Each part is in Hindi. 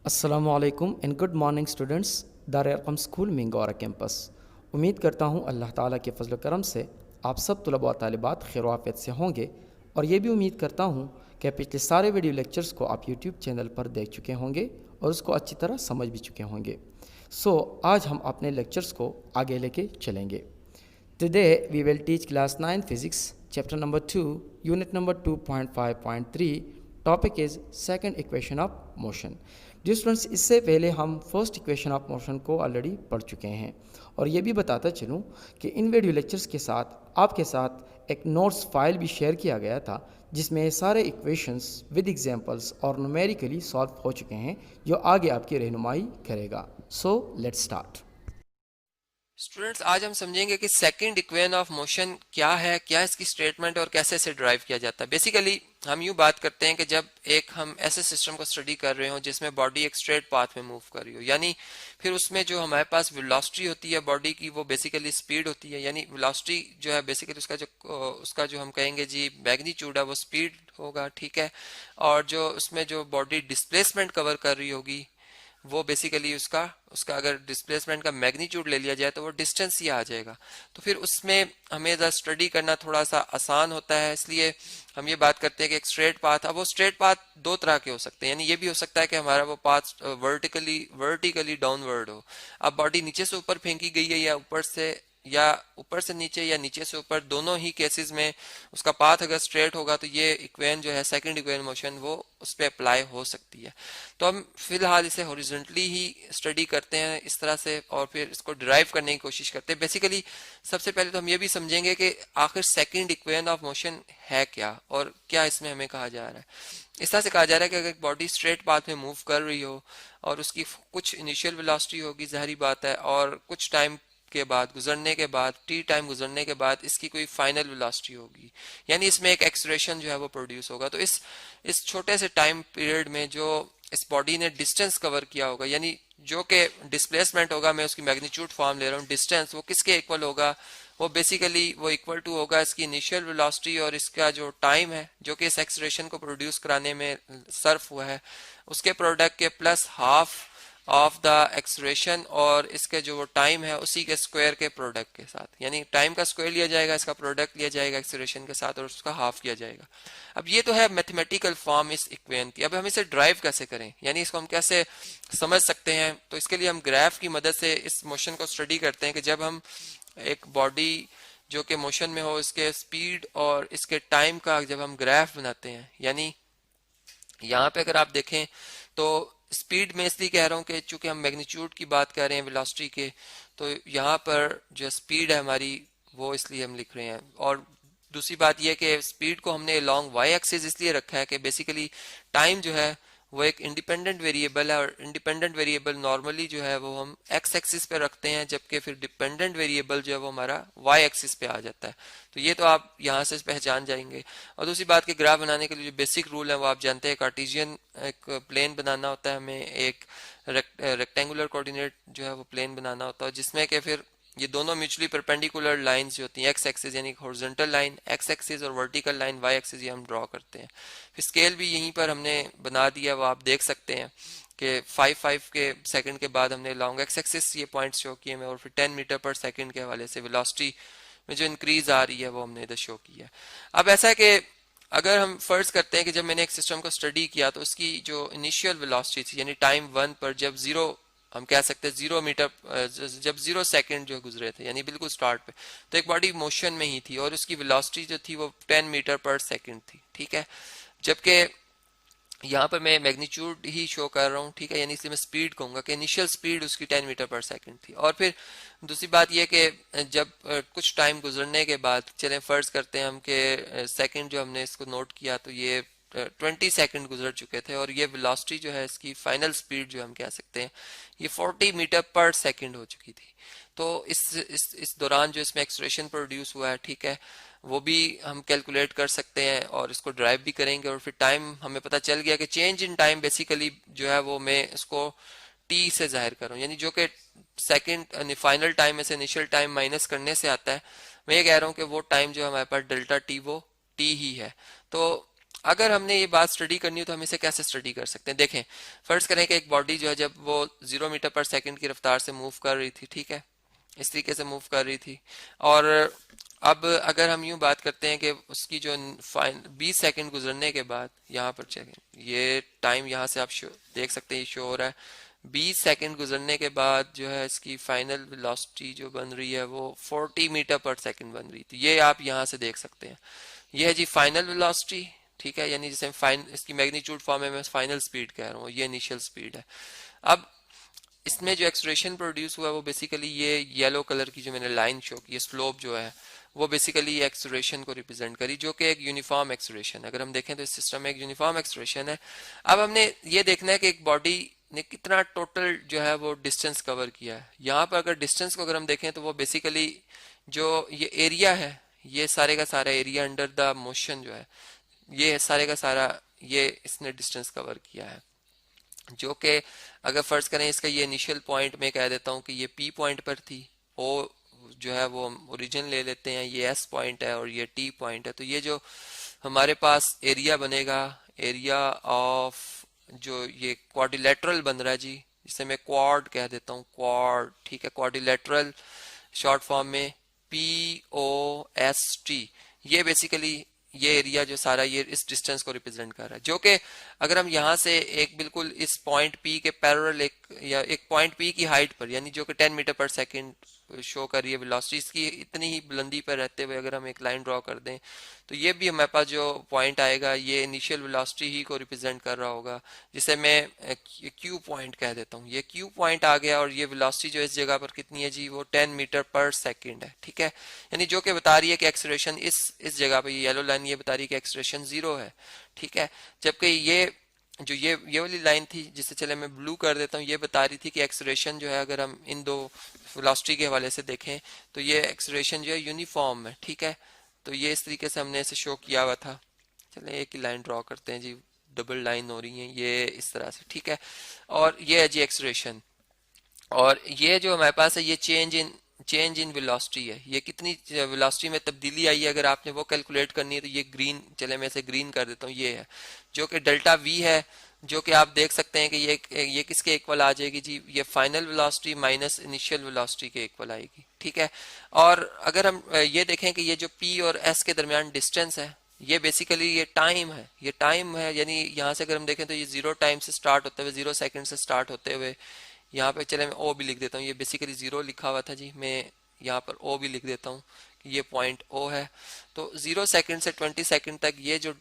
अस्सलामुअलैकुम एंड गुड मॉर्निंग स्टूडेंट्स। दार अरकम स्कूल मिंगौरा कैंपस। उम्मीद करता हूँ अल्लाह ताला के फजल करम से आप सब तलबा व तालिबात खैर आफियत से होंगे, और ये भी उम्मीद करता हूँ कि पिछले सारे वीडियो लेक्चर्स को आप यूट्यूब चैनल पर देख चुके होंगे और उसको अच्छी तरह समझ भी चुके होंगे। आज हम अपने लेक्चर्स को आगे लेके चलेंगे। Today we will teach class 9 physics chapter number 2 unit number 2.5.3। Topic is second equation of motion. Dear students, इससे पहले हम फर्स्ट इक्वेशन ऑफ मोशन को ऑलरेडी पढ़ चुके हैं, और ये भी बताता चलूँ कि इन वीडियो लेक्चर्स के साथ आपके साथ एक नोट्स फाइल भी शेयर किया गया था, जिसमें सारे इक्वेशंस विद एग्जांपल्स और न्यूमेरिकली सॉल्व हो चुके हैं, जो आगे आपकी रहनुमाई करेगा। So let's start. स्टूडेंट्स, आज हम समझेंगे कि सेकंड इक्वेशन ऑफ मोशन क्या है, क्या इसकी स्टेटमेंट और कैसे इसे ड्राइव किया जाता है। बेसिकली हम यूं बात करते हैं कि जब हम ऐसे सिस्टम को स्टडी कर रहे हो जिसमें बॉडी एक स्ट्रेट पाथ में मूव कर रही हो, यानी फिर उसमें जो हमारे पास वेलोसिटी होती है बॉडी की, वो बेसिकली स्पीड होती है। यानी वेलोसिटी जो है बेसिकली उसका जो हम कहेंगे जी मैग्नीट्यूड है, वो स्पीड होगा, ठीक है। और जो उसमें जो बॉडी डिस्प्लेसमेंट कवर कर रही होगी वो बेसिकली उसका उसका अगर डिस्प्लेसमेंट का मैग्नीट्यूड ले लिया जाए तो वो डिस्टेंस ही आ जाएगा। तो फिर उसमें हमें स्टडी करना थोड़ा सा आसान होता है, इसलिए हम ये बात करते हैं कि एक स्ट्रेट पाथ। अब वो स्ट्रेट पाथ दो तरह के हो सकते हैं, यानी ये भी हो सकता है कि हमारा वो पाथ वर्टिकली डाउनवर्ड हो। अब बॉडी नीचे से ऊपर फेंकी गई है या ऊपर से नीचे या नीचे से ऊपर, दोनों ही केसेस में उसका पाथ अगर स्ट्रेट होगा तो ये इक्वेशन जो है सेकंड इक्वेशन मोशन वो उस पर अप्लाई हो सकती है। तो हम फिलहाल इसे हॉरिजॉन्टली ही स्टडी करते हैं इस तरह से, और फिर इसको डिराइव करने की कोशिश करते हैं। बेसिकली सबसे पहले तो हम ये भी समझेंगे कि आखिर सेकंड इक्वेशन ऑफ मोशन है क्या और क्या इसमें हमें कहा जा रहा है। इस तरह से कहा जा रहा है कि अगर बॉडी स्ट्रेट पाथ में मूव कर रही हो और उसकी कुछ इनिशियल वेलोसिटी होगी, जाहिर बात है, और कुछ टाइम के बाद गुजरने के बाद टी टाइम गुजरने के बाद इसकी कोई फाइनल वेलोसिटी होगी, यानी इसमें एक एक्सलेरेशन जो है वो प्रोड्यूस होगा। तो इस छोटे से टाइम पीरियड में जो इस बॉडी ने डिस्टेंस कवर किया होगा, यानी जो कि डिस्प्लेसमेंट होगा, मैं उसकी मैग्नीट्यूड फॉर्म ले रहा हूँ, डिस्टेंस वो किसके इक्वल होगा, वो बेसिकली वो इक्वल टू होगा इसकी इनिशियल वेलोसिटी और इसका जो टाइम है जो कि इस एक्सलेरेशन को प्रोड्यूस कराने में सर्फ हुआ है, उसके प्रोडक्ट के plus half of the acceleration और इसके जो टाइम है उसी के स्क्वायर के प्रोडक्ट के साथ, यानी टाइम का स्क्वायर लिया जाएगा, इसका प्रोडक्ट लिया जाएगा एक्सलेरेशन के साथ और उसका हाफ किया जाएगा। अब ये तो है मैथमेटिकल फॉर्म इस इक्वेशन की। अब हम इसे ड्राइव कैसे करें, यानी इसको हम कैसे समझ सकते हैं, तो इसके लिए हम ग्राफ की मदद से इस मोशन को स्टडी करते हैं कि जब हम एक बॉडी जो कि मोशन में हो, इसके स्पीड और इसके टाइम का जब हम ग्राफ बनाते हैं, यानी यहाँ पे अगर आप देखें तो स्पीड में इसलिए कह रहा हूँ कि चूंकि हम मैग्नीट्यूड की बात कर रहे हैं वेलोसिटी के, तो यहाँ पर जो स्पीड है हमारी वो इसलिए हम लिख रहे हैं। और दूसरी बात यह कि स्पीड को हमने लॉन्ग वाई एक्सिस इसलिए रखा है कि बेसिकली टाइम जो है वो एक इंडिपेंडेंट वेरिएबल है, और इंडिपेंडेंट वेरिएबल नॉर्मली जो है वो हम एक्स एक्सिस पे रखते हैं, जबकि फिर डिपेंडेंट वेरिएबल जो है वो हमारा वाई एक्सिस पे आ जाता है। तो ये तो आप यहाँ से पहचान जाएंगे। और दूसरी बात कि ग्राफ बनाने के लिए जो बेसिक रूल है वो आप जानते हैं, कार्टेशियन एक प्लेन बनाना होता है, हमें एक रेक्टेंगुलर कोऑर्डिनेट जो है वो प्लेन बनाना होता है, जिसमें कि फिर ये दोनों म्यूचुअली परपेंडिकुलर लाइंस जो होती हैं, एक्स एक्सिस यानी हॉरिजॉन्टल लाइन एक्स एक्सिस और वर्टिकल लाइन वाई एक्सिस, ये हम ड्रॉ करते हैं। फिर स्केल भी यहीं पर हमने बना दिया, वो आप देख सकते हैं कि 5 के सेकंड के बाद हमने लॉन्ग एक्स एक्सिस ये पॉइंट शो किए हैं, और फिर 10 मीटर पर सेकंड के हवाले से वेलोसिटी में जो इंक्रीज आ रही है वो हमने इधर शो की है। अब ऐसा है कि अगर हम फर्ज करते हैं कि जब मैंने एक सिस्टम को स्टडी किया तो उसकी जो इनिशियल वेलोसिटी थी, यानी टाइम 1 पर जब जीरो, हम कह सकते हैं 0 मीटर, जब 0 सेकंड जो गुजरे थे, यानी बिल्कुल स्टार्ट पे, तो एक बॉडी मोशन में ही थी और उसकी वेलोसिटी जो थी वो 10 मीटर पर सेकंड थी, ठीक है। जबकि यहाँ पर मैं मैग्नीट्यूड ही शो कर रहा हूँ, ठीक है, यानी इसलिए मैं स्पीड कहूंगा कि इनिशियल स्पीड उसकी 10 मीटर पर सेकंड थी। और फिर दूसरी बात यह कि जब कुछ टाइम गुजरने के बाद, चलें फर्ज करते हैं हम कि सेकंड जो हमने इसको नोट किया तो ये 20 सेकंड गुजर चुके थे, और ये वेलोसिटी जो है इसकी फाइनल स्पीड जो हम कह सकते हैं ये 40 मीटर पर सेकंड हो चुकी थी। तो इस दौरान जो इसमें एक्सलेरेशन प्रोड्यूस हुआ है, ठीक है, वो भी हम कैलकुलेट कर सकते हैं और इसको ड्राइव भी करेंगे। और फिर टाइम हमें पता चल गया कि चेंज इन टाइम बेसिकली जो है वो मैं इसको टी से जाहिर कर रहा हूँ, यानी जो कि सेकंड फाइनल टाइम में से इनिशियल टाइम माइनस करने से आता है। मैं ये कह रहा हूँ कि वो टाइम जो हमारे पास डेल्टा टी वो टी ही है। तो अगर हमने ये बात स्टडी करनी हो तो हम इसे कैसे स्टडी कर सकते हैं? देखें, फर्ज करें कि एक बॉडी जो है जब वो 0 मीटर पर सेकंड की रफ्तार से मूव कर रही थी, ठीक है, इस तरीके से मूव कर रही थी, और अब अगर हम यूं बात करते हैं कि उसकी जो 20 सेकंड गुजरने के बाद, यहाँ पर चेक, ये टाइम यहाँ से आप देख सकते हैं, ये शो हो रहा है, 20 सेकंड गुजरने के बाद जो है इसकी फाइनल वेलोसिटी जो बन रही है वो 40 मीटर पर सेकंड बन रही थी। ये आप यहाँ से देख सकते हैं, ये है जी फाइनल वेलोसिटी, ठीक है, यानी जैसे इसकी मैग्नीट्यूड फॉर्म है, मैं फाइनल स्पीड कह रहा हूँ, ये इनिशियल स्पीड है। अब इसमें जो एक्सलेरेशन प्रोड्यूस हुआ है वो बेसिकली ये येलो कलर की जो मैंने लाइन शो की, स्लोप जो है वो बेसिकली ये एक्सलेरेशन को रिप्रेजेंट करी, जो कि एक यूनिफॉर्म एक्सलेरेशन है। अगर हम देखें तो इस सिस्टम में एक यूनिफॉर्म एक्सलेरेशन है। अब हमने ये देखना है कि एक बॉडी ने कितना टोटल जो है वो डिस्टेंस कवर किया है। यहाँ पर अगर डिस्टेंस को अगर हम देखें तो वो बेसिकली जो ये एरिया है, ये सारे का सारा एरिया अंडर द मोशन जो है, ये सारे का सारा ये इसने डिस्टेंस कवर किया है, जो कि अगर फर्ज करें इसका ये इनिशियल पॉइंट में कह देता हूँ कि ये पी पॉइंट पर थी, ओ जो है वो हम ओरिजिन ले लेते हैं, ये एस पॉइंट है और ये टी पॉइंट है, तो ये जो हमारे पास एरिया बनेगा, एरिया ऑफ जो ये क्वाड्रिलेटरल बन रहा है जी, जिसे मैं क्वाड कह देता हूँ, क्वाड, ठीक है, क्वाड्रिलेटरल शॉर्ट फॉर्म में POST, ये बेसिकली ये एरिया जो सारा ये इस डिस्टेंस को रिप्रेजेंट कर रहा है, जो कि अगर हम यहाँ से एक बिल्कुल इस पॉइंट P के पैरेलल एक पॉइंट P की हाइट पर, यानी जो कि 10 मीटर पर सेकंड शो कर रही है वेलोसिटी, इसकी इतनी ही बुलंदी पर रहते हुए अगर हम एक लाइन ड्रॉ कर दें तो ये भी हमारे पास जो पॉइंट आएगा ये इनिशियल वेलोसिटी ही को रिप्रेजेंट कर रहा होगा, जिसे मैं Q पॉइंट कह देता हूँ। ये Q पॉइंट आ गया और ये वेलोसिटी जो इस जगह पर कितनी है जी, वो 10 मीटर पर सेकंड है, ठीक है, यानी जो कि बता रही है कि एक्सेलरेशन इस जगह पर, ये येलो लाइन ये बता रही है कि एक्सेलरेशन 0 है, ठीक है, जबकि ये जो ये वाली लाइन थी जिसे चले मैं ब्लू कर देता हूँ, ये बता रही थी कि एक्सेलरेशन जो है अगर हम इन दो वेलोसिटी के हवाले से देखें तो ये एक्सेलरेशन जो है यूनिफॉर्म है, ठीक है, तो ये इस तरीके से हमने इसे शो किया हुआ था। चले एक ही लाइन ड्रॉ करते हैं जी, डबल लाइन हो रही है ये इस तरह से, ठीक है, और ये है जी एक्सेलरेशन, और ये जो हमारे पास है ये चेंज इन वेलोसिटी है, ये कितनी वेलोसिटी में तब्दीली आई है अगर आपने वो कैलकुलेट करनी है तो ये ग्रीन, चले मैं इसे ग्रीन कर देता हूँ, ये है जो कि डेल्टा वी है, जो कि आप देख सकते हैं कि ये किसके इक्वल आ जाएगी जी, ये final velocity minus initial velocity के इक्वल आएगी, ठीक है। और अगर हम ये देखें कि ये जो पी और एस के दरमियान डिस्टेंस है, ये बेसिकली ये टाइम है, ये टाइम है, यानी यहाँ से अगर हम देखें तो ये 0 टाइम से स्टार्ट होते हुए, 0 सेकंड से स्टार्ट होते हुए, यहाँ पे चले मैं ओ भी लिख देता हूँ, ये बेसिकली 0 लिखा हुआ था जी, मैं यहाँ पर ओ भी लिख देता हूँ कि ये पॉइंट ओ है। तो 0 सेकंड से 20 सेकंड तक ये जो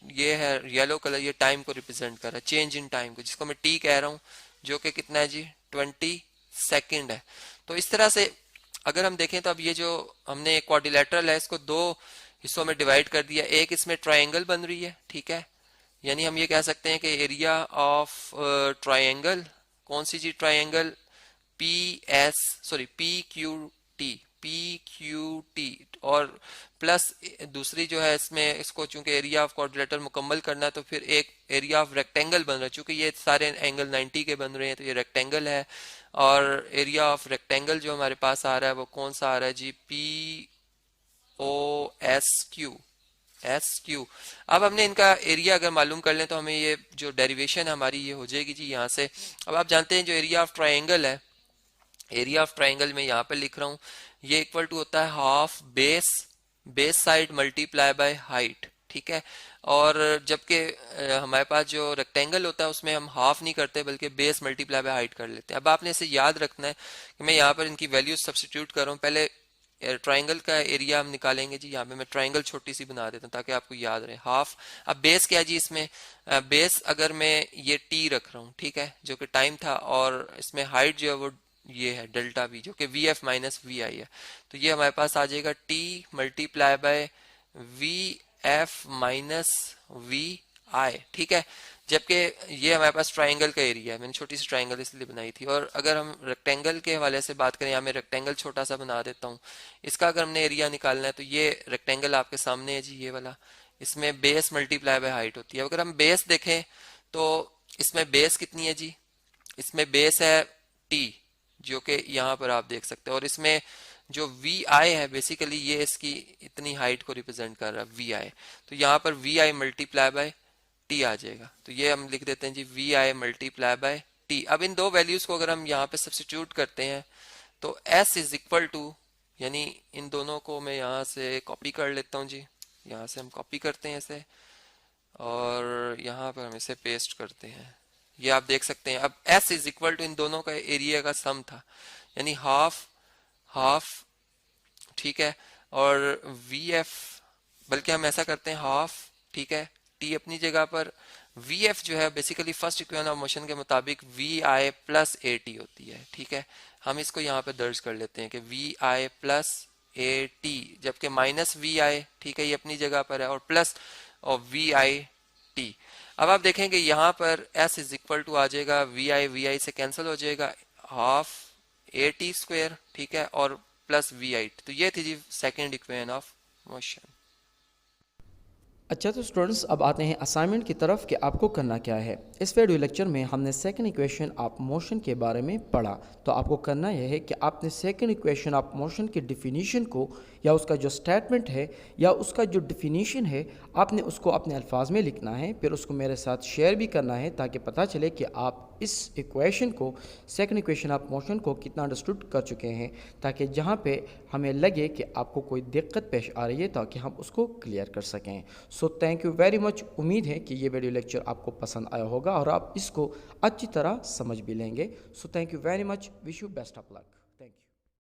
ये है येलो कलर, ये टाइम को रिप्रेजेंट कर रहा है, चेंज इन टाइम को, जिसको मैं टी कह रहा हूँ, जो कि कितना है जी 20 सेकंड है। तो इस तरह से अगर हम देखें तो अब ये जो हमने क्वाड्रिलेटरल है इसको दो हिस्सों में डिवाइड कर दिया, एक इसमें ट्राइंगल बन रही है, ठीक है, यानी हम ये कह सकते हैं कि एरिया ऑफ ट्राइंगल, कौन सी जी ट्राइंगल, पी क्यू और प्लस दूसरी जो है इसमें इसको चूंकि एरिया ऑफ क्वाड्रिलेटरल मुकम्मल करना है तो फिर एक एरिया ऑफ रेक्टेंगल बन रहा है, चूंकि ये सारे एंगल 90 के बन रहे हैं तो ये रेक्टेंगल है, और एरिया ऑफ रेक्टेंगल जो हमारे पास आ रहा है वो कौन सा आ रहा है जी, POSQ। अब हमने इनका एरिया अगर मालूम कर लें तो हमें ये जो डेरिवेशन हमारी ये हो जाएगी जी यहाँ से। अब आप जानते हैं जो एरिया ऑफ ट्राइंगल है, एरिया ऑफ ट्राइंगल में यहाँ पे लिख रहा हूँ, ये इक्वल टू होता है half base side multiply by height, ठीक है, और जबकि हमारे पास जो रेक्टेंगल होता है उसमें हम हाफ नहीं करते बल्कि बेस मल्टीप्लाई बाय हाइट कर लेते हैं। अब आपने इसे याद रखना है कि मैं यहाँ पर इनकी वैल्यूज सब्स्टिट्यूट कर रहा हूँ, पहले ट्राइंगल का एरिया हम निकालेंगे जी, यहाँ पे मैं ट्राइंगल छोटी सी बना देता हूँ ताकि आपको याद रहे, हाफ। अब बेस क्या है जी, इसमें बेस अगर मैं ये टी रख रहा हूँ, ठीक है, जो कि टाइम था, और इसमें हाइट जो है वो ये है डेल्टा वी, जो कि V F minus V I है, तो ये हमारे पास आ जाएगा T multiply by V F minus V I, ठीक है, जबकि ये हमारे पास ट्राइंगल का एरिया है, मैंने छोटी सी ट्राइंगल इसलिए बनाई थी। और अगर हम रेक्टेंगल के हवाले से बात करें, यहाँ मैं रेक्टेंगल छोटा सा बना देता हूँ, इसका अगर हमने एरिया निकालना है तो ये रेक्टेंगल आपके सामने है जी, ये वाला, इसमें बेस मल्टीप्लाई बाय हाइट होती है। अगर हम बेस देखें तो इसमें बेस कितनी है जी, इसमें बेस है टी, जो कि यहाँ पर आप देख सकते हैं, और इसमें जो वी आई है बेसिकली ये इसकी इतनी हाइट को रिप्रेजेंट कर रहा है वी आई, तो यहाँ पर V I multiply by T आ जाएगा। तो ये हम लिख देते हैं जी V I multiply by T. अब इन दो वैल्यूज को अगर हम यहाँ पे सब्स्टिट्यूट करते हैं तो एस इज इक्वल टू, यानी इन दोनों को मैं यहाँ से कॉपी कर लेता हूँ जी, यहाँ से हम कॉपी करते हैं इसे और यहाँ पर हम इसे पेस्ट करते हैं। ये आप देख सकते हैं अब S इज इक्वल टू इन दोनों का एरिया का सम था, यानी हाफ हाफ, ठीक है, और VF, बल्कि हम ऐसा करते हैं हाफ, ठीक है, T अपनी जगह पर, VF जो है basically first equation of motion के मुताबिक VI प्लस AT होती है, ठीक है। हम इसको यहाँ पे दर्ज कर लेते हैं कि VI प्लस AT, जबकि माइनस VI, ठीक है, ये अपनी जगह पर है, और प्लस और VIT। अब आप देखेंगे यहाँ पर S इज इक्वल टू आ जाएगा VI से कैंसिल हो जाएगा, हाफ AT स्क्वायर, ठीक है, और प्लस VI। तो ये थी जी सेकेंड इक्वेशन ऑफ मोशन। अच्छा तो स्टूडेंट्स अब आते हैं असाइनमेंट की तरफ कि आपको करना क्या है। इस वीडियो लेक्चर में हमने सेकंड इक्वेशन ऑफ मोशन के बारे में पढ़ा। तो आपको करना यह है कि आपने सेकंड इक्वेशन ऑफ मोशन की डिफिनीशन को या उसका जो स्टेटमेंट है या उसका जो डिफिनीशन है आपने उसको अपने अल्फाज में लिखना है, फिर उसको मेरे साथ शेयर भी करना है ताकि पता चले कि आप इस इक्वेशन को, सेकंड इक्वेशन ऑफ मोशन को कितना अंडरस्टूड कर चुके हैं, ताकि जहाँ पे हमें लगे कि आपको कोई दिक्कत पेश आ रही है ताकि हम उसको क्लियर कर सकें। So thank you very much. उम्मीद है कि ये वीडियो लेक्चर आपको पसंद आया होगा और आप इसको अच्छी तरह समझ भी लेंगे। So thank you very much. Wish you best of luck.